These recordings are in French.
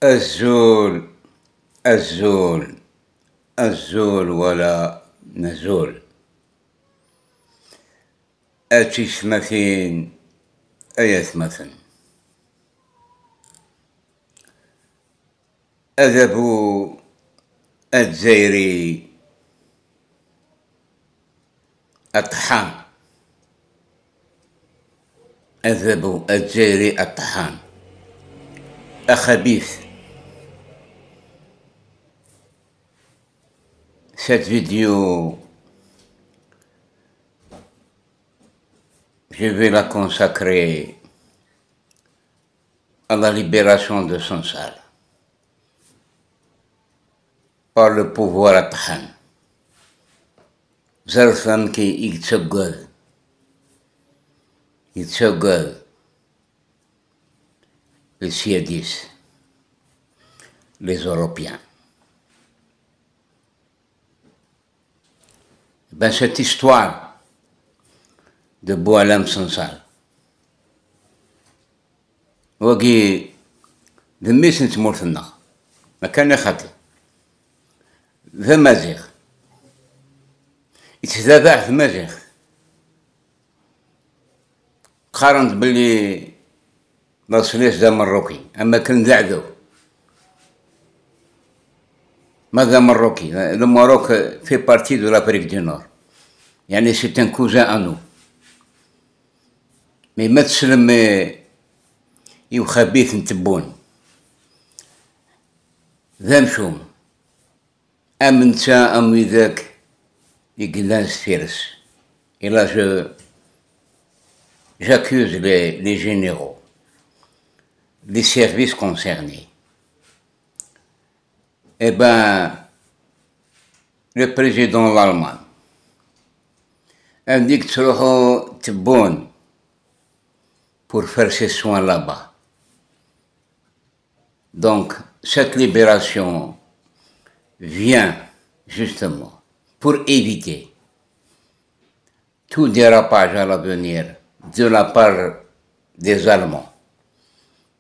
الزول الزول الزول ولا نزول. أتيش مثين أيث مثن أذبو الجزائري الطحان. أذبو الجزائري الطحان أخبيث. Cette vidéo, je vais la consacrer à la libération de Sansal par le pouvoir Atahan. Zarfam qui yitsogol les Siadis, les Européens. Ben, cette histoire de Boualem Sansal, وقي ذميس نتمور في النار ما كان خاطئ ذا مازيغ يتذابع في مازيغ قارنت باللي مصريش ذا مروكي اما كان ذعذو ماذا مروكي لو ماروك في بارتي دو لافريك دو نور يعني سي ان كوزان انو مي ما تسلم يو خبيث نتبون ذا مشوم ام نتا ام ذاك يقلاس فيرس الا j'accuse les généraux, les services concernés. Eh ben, le président de l'Allemagne indique trop Tebboune pour faire ses soins là-bas. Donc, cette libération vient justement pour éviter tout dérapage à l'avenir de la part des Allemands.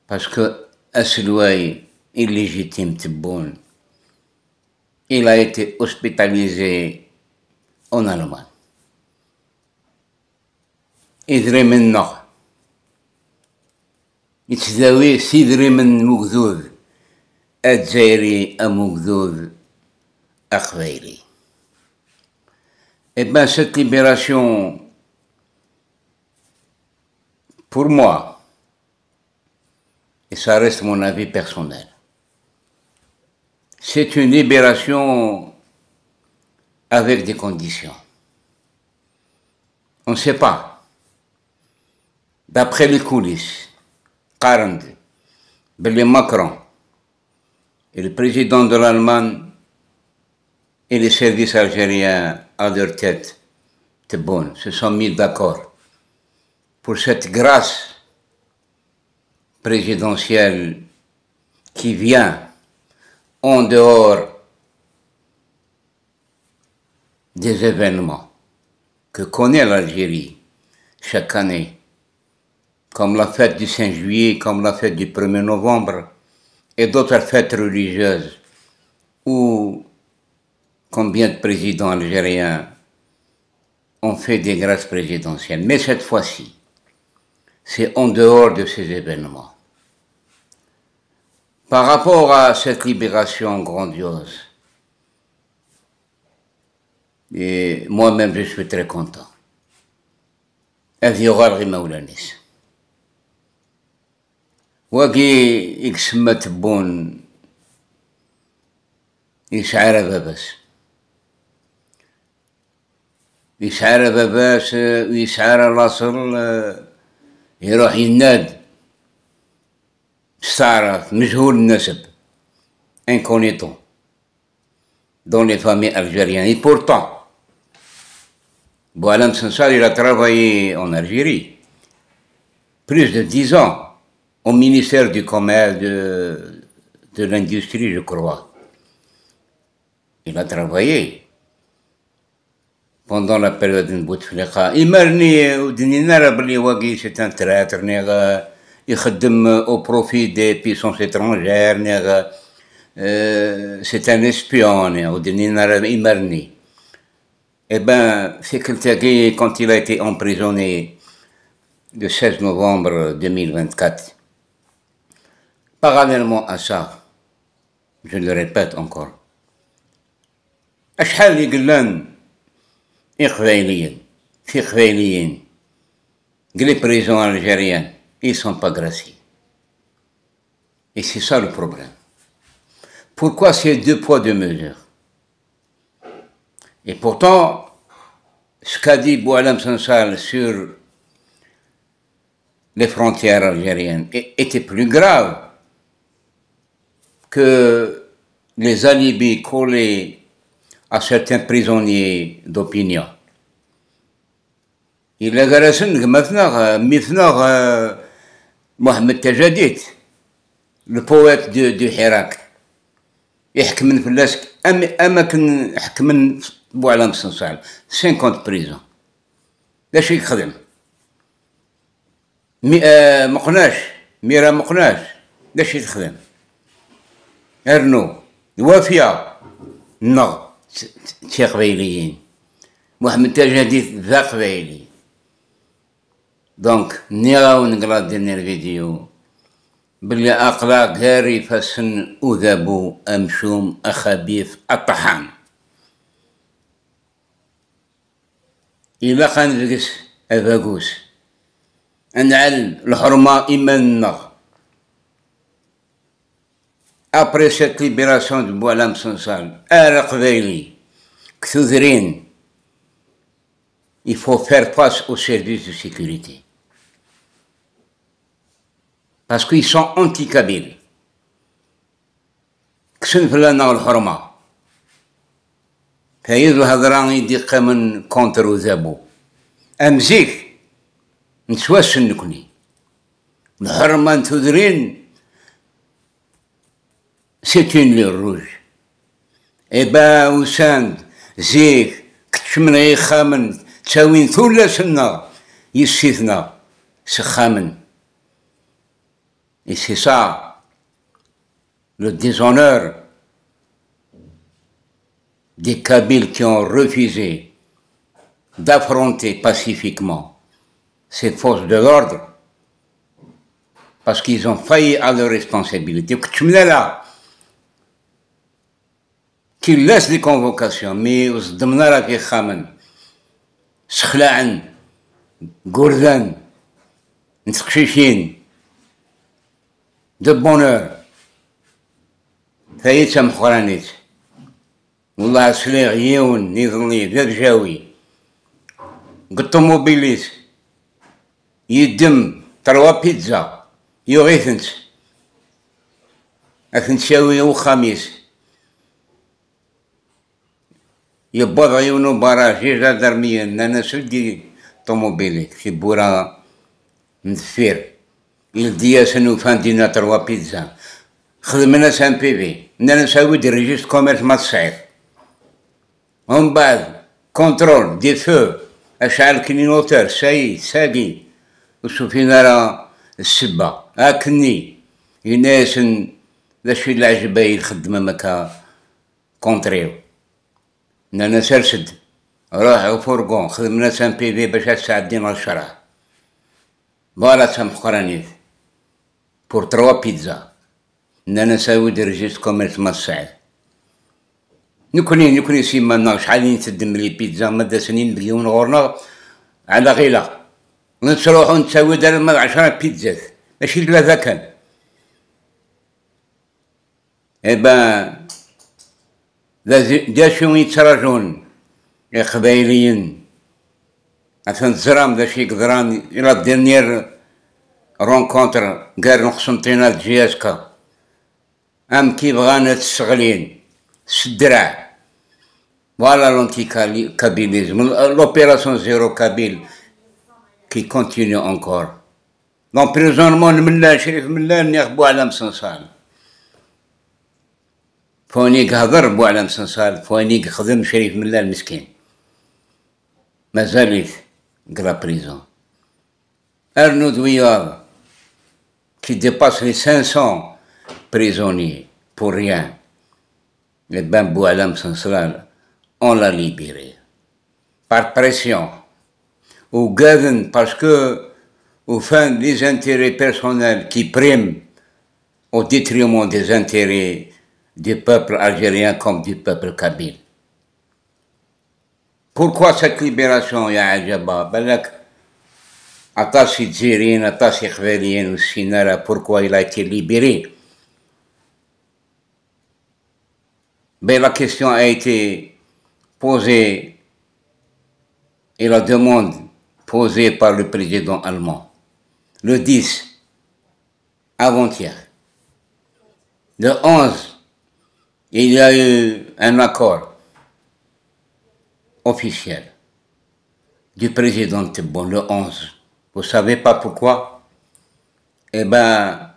Parce que Asselouaï, illégitime Tebboune, il a été hospitalisé en Allemagne. إذري من نغ يتزاوي سيدري من مغذوذ الجزائري مغذوذ أخويري. Et bien cette libération, pour moi, et ça reste mon avis personnel, c'est une libération avec des conditions. On ne sait pas. D'après les coulisses, Macron et le président de l'Allemagne et les services algériens à leur tête, Tebboune, se sont mis d'accord pour cette grâce présidentielle qui vient en dehors des événements que connaît l'Algérie chaque année, comme la fête du 5 juillet, comme la fête du 1er novembre et d'autres fêtes religieuses où combien de présidents algériens ont fait des grâces présidentielles. Mais cette fois-ci, c'est en dehors de ces événements. Par rapport à cette libération grandiose, et moi-même je suis très content. أذيغال غي مولانيس واقي يكسم تبون يشعر باباس ويشعر لاصل يروح يناد استعرف مجهول النسب incognito dans les familles algériennes. Et pourtant, Boualem Sansal, il a travaillé en Algérie plus de 10 ans au ministère du Commerce, de l'Industrie, je crois. Il a travaillé pendant la période de Bouteflika. Il m'a dit c'est un traître, يخدم au profit des puissances étrangères. C'est un espion, Eh ben, Sekeltagui, quand il a été emprisonné le 16 novembre 2024, parallèlement à ça, je le répète encore, أشحال اللي قلان إقباليين في قباليين les prisons algériennes, ils ne sont pas graciés. Et c'est ça le problème. Pourquoi ces deux poids, deux mesures? Et pourtant, ce qu'a dit Boualem Sansal sur les frontières algériennes était plus grave que les alibis collés à certains prisonniers d'opinion. Il a garçon مثناغ Mohamed Tajadid, le poète du Hirak. يحكم من فلاس أماكن حكم من بوعلام سنسال 50 بريزون. داش يخدم مقناش ميرا مقناش داش يخدم أرنو وافية نغ تي قبيليين محمد تجديد ذا قبيلي. دونك نراو نقرا ديال الفيديو باللي أقلاق هاري فسن أذبو أمشوم أخبيث الطحان إلا كان فيكس أفاقوس أنعل الحرمة إما النغ. Après cette libération de Boualem Sansal, il faut faire face aux services de sécurité. Parce qu'ils sont anti-kabyles. كسن فلانا الحرمة فايدو هضران يدق من كونتر ذابو أمزيك نتواس نكني الحرمة نتودرين c'est une ligne rouge. Eh ben, Oussand, Zik, Ktchmne Khamen, Tchawin, Thoulasna, Yissithna, c'est Khamen. Et c'est ça, le déshonneur des Kabyles qui ont refusé d'affronter pacifiquement ces forces de l'ordre parce qu'ils ont failli à leur responsabilité. Ktchmne là, qui laisse des convocations, mais aux demnara qui khamen, s'khla'an, gourdan, ntskhshishin, de bonheur, فايت مخرانيت والله سلي عيون نظني ذا جاوي قطوموبيليس يدم تروا بيتزا يغيثنت أثنت شاوي وخميس يبوض عيونو براج يجا درميا أنا سلدي طوموبيليك في بورا نذفير يلدياسن وفاندينا تروا بيتزا خدمنا سان بيبي أنا نساوي دي ريجيست كوميرس ما تصعيب ومن بعد كونترول دي فو أشعل كلينوتر ساقي وشوفينا راه السبة هاكني يناسن ذا شي العجباي الخدمة مكا كونتريو أنا سرسد روح فورغون خدمنا سان بيبي باش تساعدينا الشرع فوالا تسامح قرانيت بور تروا بيتزا أنا نساوي دي ريجيست كوميرس ما السعيد نكوني سيما شحال تدم لي بيتزا مدة سنين مليون غورنا على غيلا نتروحو نتساوي دار 10 بيتزات ماشي 3 كان. إبا دا شو يتراجون يا قبايليين عشان تزرام دا شي قدران إلا ديرنيير رونكونتر قال نقسمطينا جياسكا أم كي بغانا تشغلين الدرع فوالا لونتي كابيليزم l'opération zéro kabyle qui continue encore l'emprisonnement ملا شريف ملا نيخ بوعلام سنسال فونيك هضر بوعلام سنسال فونيك خدم شريف ملا المسكين مازالت قرا بريزون أرنود وياض qui dépasse les 500 prisonniers pour rien. Et ben Boualem Sansal, on l'a libéré. Par pression. Ou Gavin, parce que, au fin, les intérêts personnels qui priment au détriment des intérêts du peuple algérien comme du peuple kabyle. Pourquoi cette libération, ya Ajaba? Attaché Djérine, attaché Khvelien, Sinara, pourquoi il a été libéré? Ben, la question a été posée et la demande posée par le président allemand. Le 10, avant-hier. Le 11, il y a eu un accord officiel du président Tebboune, le 11. Vous ne savez pas pourquoi? Eh bien,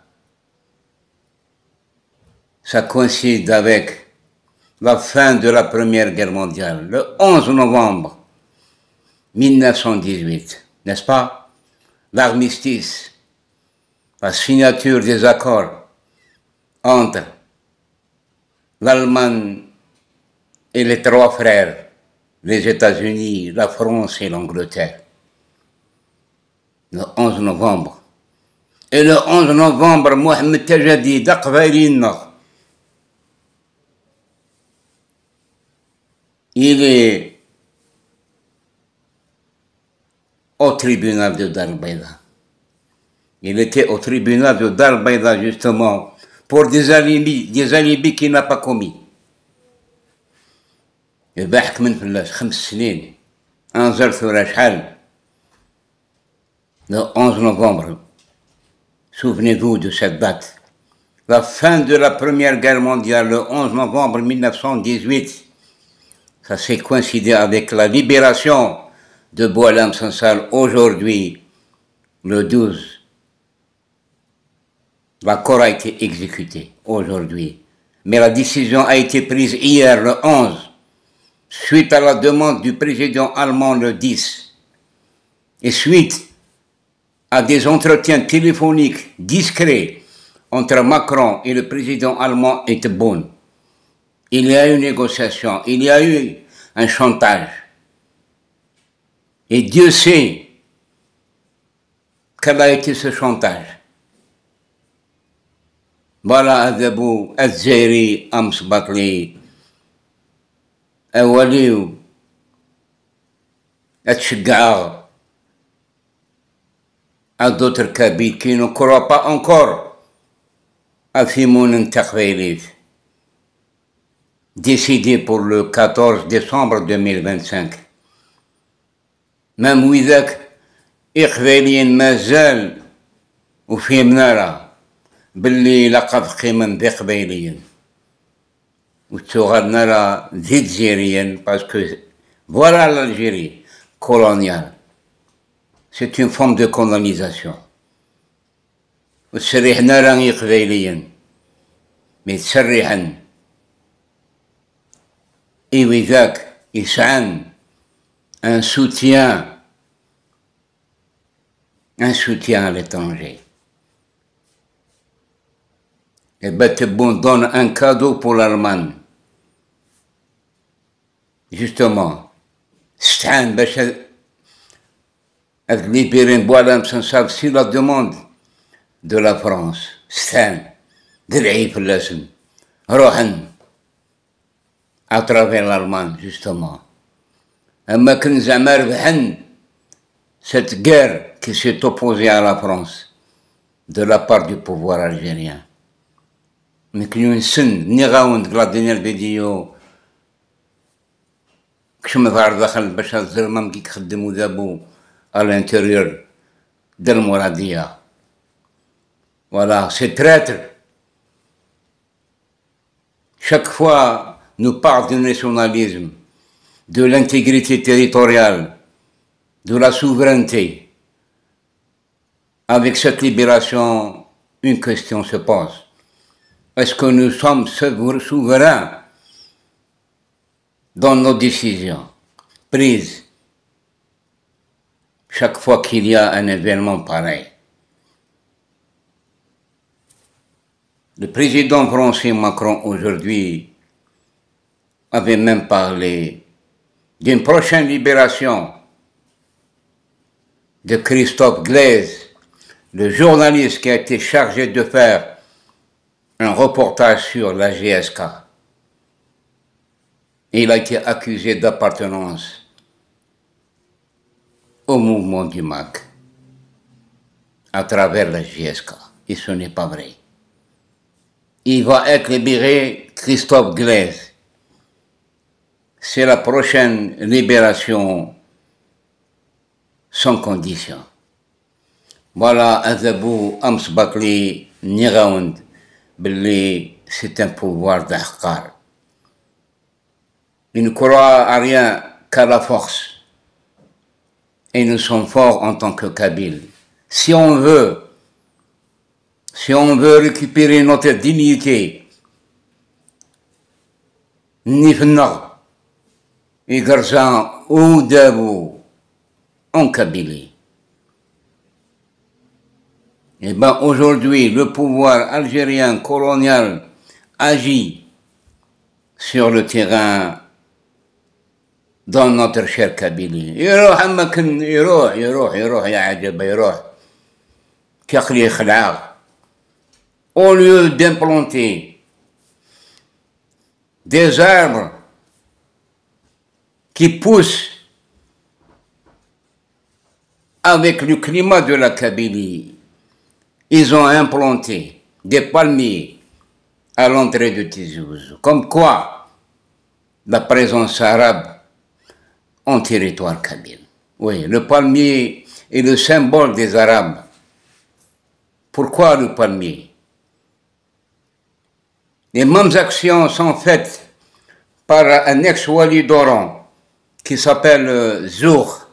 ça coïncide avec la fin de la Première Guerre mondiale, le 11 novembre 1918, n'est-ce pas? L'armistice, la signature des accords entre l'Allemagne et les trois frères, les États-Unis, la France et l'Angleterre. Le 11 novembre. Et le 11 novembre, Mohamed Tajadi, il est au tribunal de Dar el-Bayda. Il était au tribunal de Dar el-Bayda justement pour des alibis qu'il n'a pas commis. الباحث من فلاش 5 سنين انزل ثورة شحال le 11 novembre. Souvenez-vous de cette date. La fin de la Première Guerre mondiale, le 11 novembre 1918, ça s'est coïncidé avec la libération de Boualem Sansal aujourd'hui, le 12. L'accord a été exécuté aujourd'hui. Mais la décision a été prise hier, le 11. Suite à la demande du président allemand le 10, et suite à des entretiens téléphoniques discrets entre Macron et le président allemand Tebboune, il y a eu une négociation, il y a eu un chantage. Et Dieu sait quel a été ce chantage. Voilà, Adabou, Adzeri, Amsbatli, Awaliou, Atchgar, à d'autres Kabyles qui ne croient pas encore à Fimoun Takhveli, décidé pour le 14 décembre 2025. Même Ouidak, Ikhvelien Mazal, ou Fimnara, Billi Laqab Khiman Bikhvelien. Ou Tsoradnara Zidzérien, parce que voilà l'Algérie coloniale. C'est une forme de colonisation. Ou Tserihnara Ikhvelien. Mais Tserihan. Et Ouidak, Issan, un soutien à l'étranger. Et Tebboune donne un cadeau pour l'Allemagne. Justement, Stan Bachar libérer Boualem Sansal sur la demande de la France. Stan, Direi Flasm, Rohan, à travers l'Allemagne, justement. Cette guerre qui s'est opposée à la France de la part du pouvoir algérien. Mais qu'il y a une scène, la dernière vidéo, que je me vois dans Bachar Zermam qui خدموا d'abord à l'intérieur de Mouradia. Voilà, ces traîtres, chaque fois, nous parlent du nationalisme, de l'intégrité territoriale, de la souveraineté. Avec cette libération, une question se pose. Est-ce que nous sommes souverains dans nos décisions prises chaque fois qu'il y a un événement pareil? Le président français Macron aujourd'hui avait même parlé d'une prochaine libération de Christophe Glaise, le journaliste qui a été chargé de faire un reportage sur la GSK. Il a été accusé d'appartenance au mouvement du MAC à travers la GSK. Et ce n'est pas vrai. Il va être libéré, Christophe Glaise. C'est la prochaine libération sans condition. Voilà, Azabou Amsbakli Niraound, c'est un pouvoir d'Ahkar. Ils ne croient à rien qu'à la force. Et nous sommes forts en tant que Kabyles. Si on veut récupérer notre dignité, Nifna, et Garzan ou Dabou, en Kabylie. Eh bien, aujourd'hui, le pouvoir algérien colonial agit sur le terrain dans notre chère Kabylie. يروح أماكن يروح يا عجب يروح كيخلي خلعه. Au lieu d'implanter des arbres qui poussent avec le climat de la Kabylie, ils ont implanté des palmiers à l'entrée de Tizi Ouzou. Comme quoi, la présence arabe en territoire kabyle. Oui, le palmier est le symbole des Arabes. Pourquoi le palmier? Les mêmes actions sont faites par un ex-wali d'Oran qui s'appelle Zour.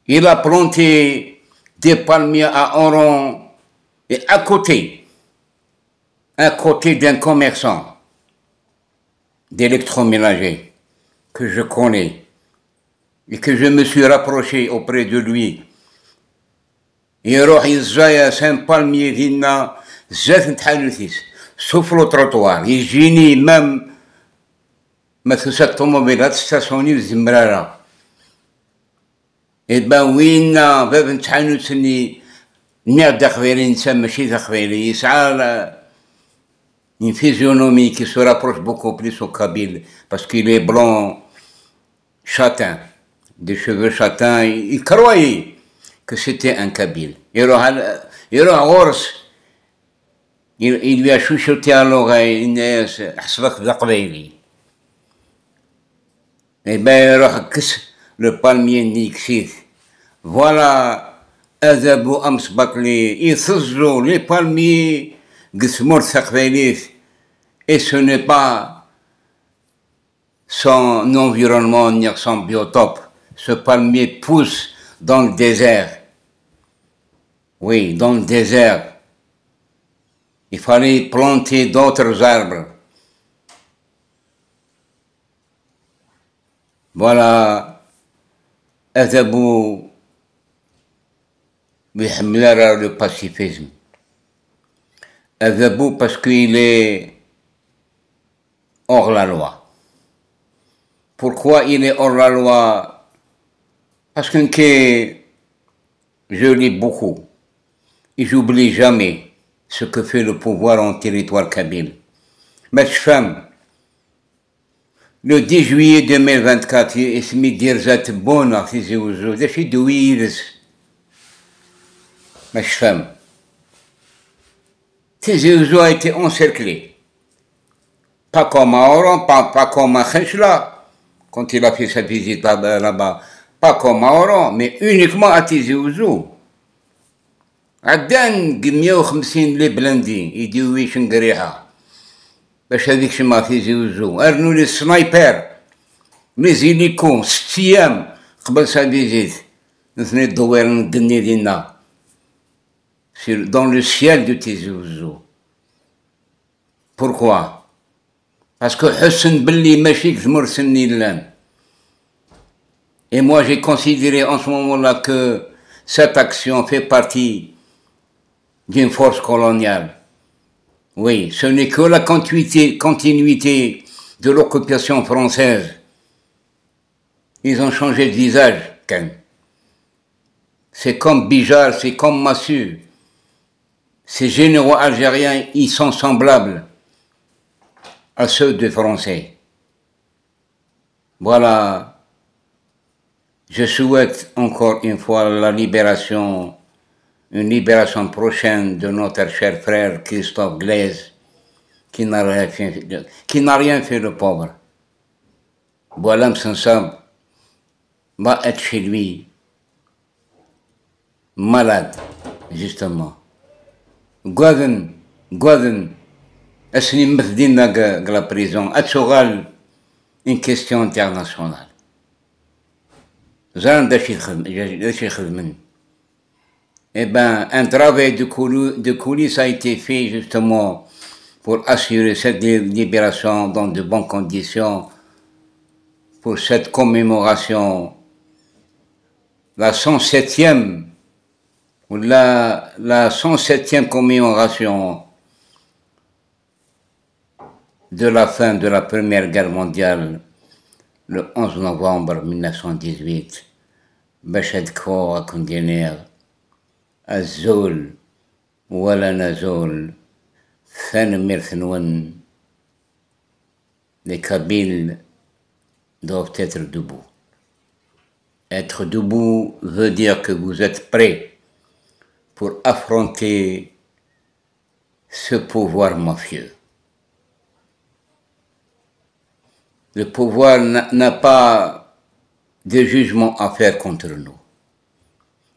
Il a planté des palmiers à Oran et à côté d'un commerçant d'électroménager que je connais et que je me suis rapproché auprès de lui. يروح يزايا un palmier هنا زات نتحالوثيس sauf le trottoir يجيني même ما تنسى الطوموبيلات ستاسيوني الزمرارة. إبا وين باب نتحالوثني نير داخويلي نسا ماشي داخويلي يسعى une physionomie qui se rapproche beaucoup plus au Kabyle parce qu'il est blanc, châtain, des cheveux châtains. Il croyait que c'était un Kabyle. Il lui a chuchoté à l'oreille, et bien le palmier nixit. Voilà, Azabou Amsbakli, ils se les palmiers. Et ce n'est pas son environnement ni son biotope. Ce palmier pousse dans le désert. Oui, dans le désert. Il fallait planter d'autres arbres. Voilà, Azabou bihmlara le pacifisme. Azabou parce qu'il est hors la loi. Pourquoi il est hors la loi? Parce que je lis beaucoup et j'oublie jamais ce que fait le pouvoir en territoire kabyle. Mais je femme, le 10 juillet 2024, il se met dire zat bon à Tizi Ouzou, des filles de Wirs. Mais je femme. Tizi Ouzou a été encerclé. Pas comme à Oran, pas comme à Khechla, quand il a fait sa visite là-bas. Pas comme à Oran, mais uniquement à Tizi Ouzou. عدان 150 لي بلندي يديو ويش نقريها باش هذيك شما في Tizi Ouzou. ارنوا لي السنايبر لي زيليكو 6 ايام قبل سا فيزيت نثني الدوير ندني دينا dans le ciel de Tizi Ouzou. Pourquoi? Parce que Hussein Belli Machik Zmorseni Lan. Et moi j'ai considéré en ce moment-là que cette action fait partie d'une force coloniale. Oui, ce n'est que la continuité de l'occupation française. Ils ont changé de visage, Ken. C'est comme Bijar, c'est comme Massu. Ces généraux algériens, ils sont semblables à ceux des Français. Voilà. Je souhaite encore une fois la libération, une libération prochaine de notre cher frère Christophe Glaise, qui n'a rien fait de pauvre. Voilà, Msensab va être chez lui, malade, justement. Gwaden, est-ce que la prison, est une question internationale. Eh bien, un travail de coulisses a été fait justement pour assurer cette libération dans de bonnes conditions, pour cette commémoration, la 107e, ou la 107e commémoration de la fin de la Première Guerre mondiale, le 11 novembre 1918, Bachet Kho à Kondéner, Azul, Wala Nazul, Fan Mirthenwan, les Kabyles doivent être debout. Être debout veut dire que vous êtes prêts pour affronter ce pouvoir mafieux. Le pouvoir n'a pas de jugement à faire contre nous.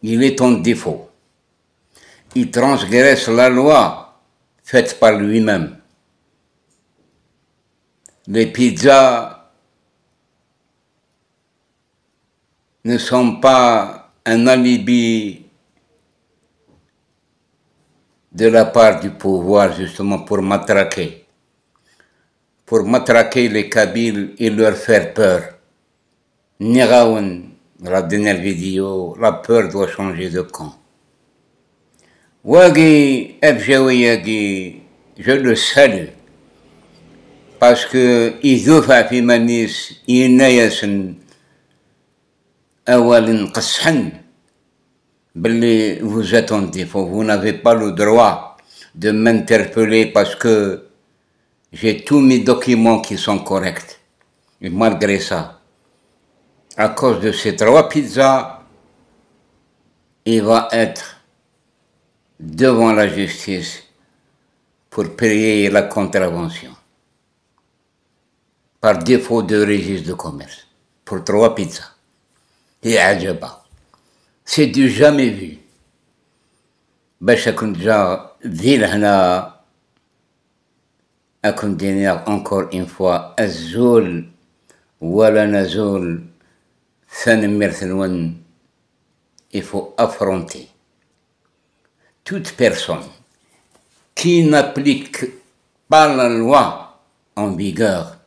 Il est en défaut. Il transgresse la loi faite par lui-même. Les pizzas ne sont pas un alibi de la part du pouvoir justement pour matraquer les Kabyles et leur faire peur. Niraoun, la dernière vidéo, la peur doit changer de camp. Wagi, Ebjawiyagi, je le salue, parce que Izufa Fimanis, Inayasen, Awalin Qashan, vous êtes en défaut, vous n'avez pas le droit de m'interpeller parce que j'ai tous mes documents qui sont corrects. Et malgré ça, à cause de ces 3 pizzas, il va être devant la justice pour payer la contravention. Par défaut de registre de commerce. Pour 3 pizzas. Et Adjaba. C'est du jamais vu. باش كنت جا ذي لهنا أكون دينير encore une fois الزول ولا نزول ثاني ثنون. Il faut affronter toute personne qui n'applique pas la loi en vigueur